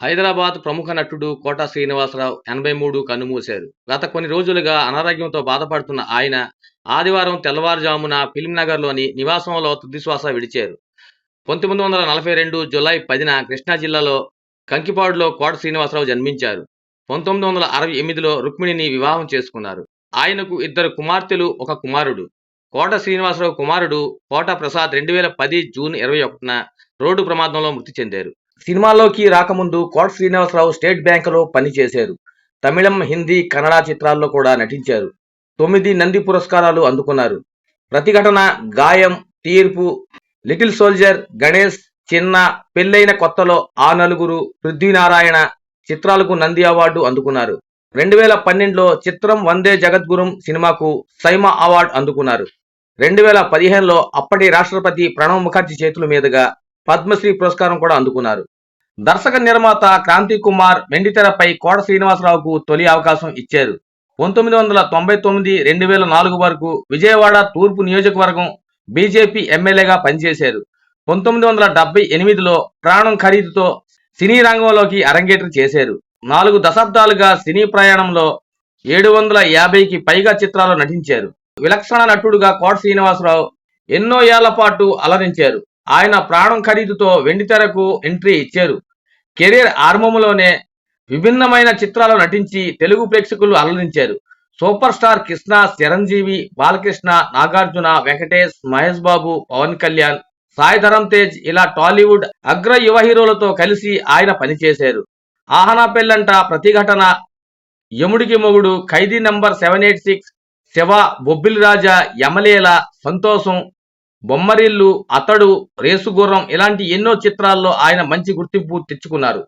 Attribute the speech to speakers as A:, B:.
A: హైదరాబాద్ ప్రముఖ నటుడు కోట శ్రీనివాసరావు 83 కన్నుమూశారు. గత కొన్ని రోజులుగా అనారోగ్యంతో బాధపడుతున్న ఆయన ఆదివారం తెల్లవారుజామున ఫిల్మ్నగర్లోని నివాసంలో తుదిశ్వాస విడిచారు. 1942 జూలై 10న కృష్ణా జిల్లాలో కంకిపాడులో కోట శ్రీనివాసరావు జన్మించారు. 1968లో రుక్మిణిని వివాహం చేసుకున్నారు. ఆయనకు 2 కుమార్తెలు, 1 కుమారుడు. కోట శ్రీనివాసరావు కుమారుడు కోట ప్రసాద్ 2010 జూన్ 21న రోడ్డు ప్రమాదంలో మృతి చెందారు. సినిమాల్లోకి రాకముందు కోట శ్రీనివాసరావు స్టేట్ బ్యాంకులో పనిచేశారు. తమిళం, హిందీ, కన్నడ చిత్రాల్లో కూడా నటించారు. 9 నంది పురస్కారాలు అందుకున్నారు. ప్రతిఘటన, గాయం, తీర్పు, లిటిల్ సోల్జర్, గణేష్, చిన్న, పెళ్లైన కొత్తలో, ఆ నలుగురు, పృథ్వీనారాయణ చిత్రాలకు నంది అవార్డు అందుకున్నారు. 2012లో చిత్రం వందే జగద్గురుం సినిమాకు సైమా అవార్డు అందుకున్నారు. 2015లో అప్పటి రాష్ట్రపతి ప్రణబ్ ముఖర్జీ చేతుల మీదుగా పద్మశ్రీ పురస్కారం కూడా అందుకున్నారు. దర్శక నిర్మాత క్రాంతి కుమార్ వెండితెరపై కోట శ్రీనివాసరావుకు తొలి అవకాశం ఇచ్చారు. 1999, 2004 వరకు విజయవాడ తూర్పు నియోజకవర్గం బీజేపీ ఎమ్మెల్యేగా పనిచేశారు. 1978లో ప్రాణం ఖరీదుతో సినీ రంగంలోకి అరంగేట్రం చేశారు. 4 దశాబ్దాలుగా సినీ ప్రయాణంలో 750కి పైగా చిత్రాల్లో నటించారు. విలక్షణ నటుడుగా కోట శ్రీనివాసరావు ఎన్నో ఏళ్ల పాటు అలరించారు. ఆయన ప్రాణం ఖరీదుతో వెండితెరకు ఎంట్రీ ఇచ్చారు. కెరీర్ ఆరంభంలోనే విభిన్నమైన చిత్రాల్లో నటించి తెలుగు ప్రేక్షకులు అలరించారు. సూపర్ స్టార్ కృష్ణ, చిరంజీవి, బాలకృష్ణ, నాగార్జున, వెంకటేష్, మహేష్ బాబు, పవన్ కళ్యాణ్, సాయి ధరమ్ తేజ్ ఇలా టాలీవుడ్ అగ్ర యువ హీరోలతో కలిసి ఆయన పనిచేశారు. ఆహనా పెళ్ళంట, ప్రతిఘటన, యముడికి మొగుడు, ఖైదీ నంబర్ 786, శివ, బొబ్బిలి రాజా, యమలీల, సంతోషం, బొమ్మరిల్లు, అతడు, రేసుగుర్రం ఇలాంటి ఎన్నో చిత్రాల్లో ఆయన మంచి గుర్తింపు తెచ్చుకున్నారు.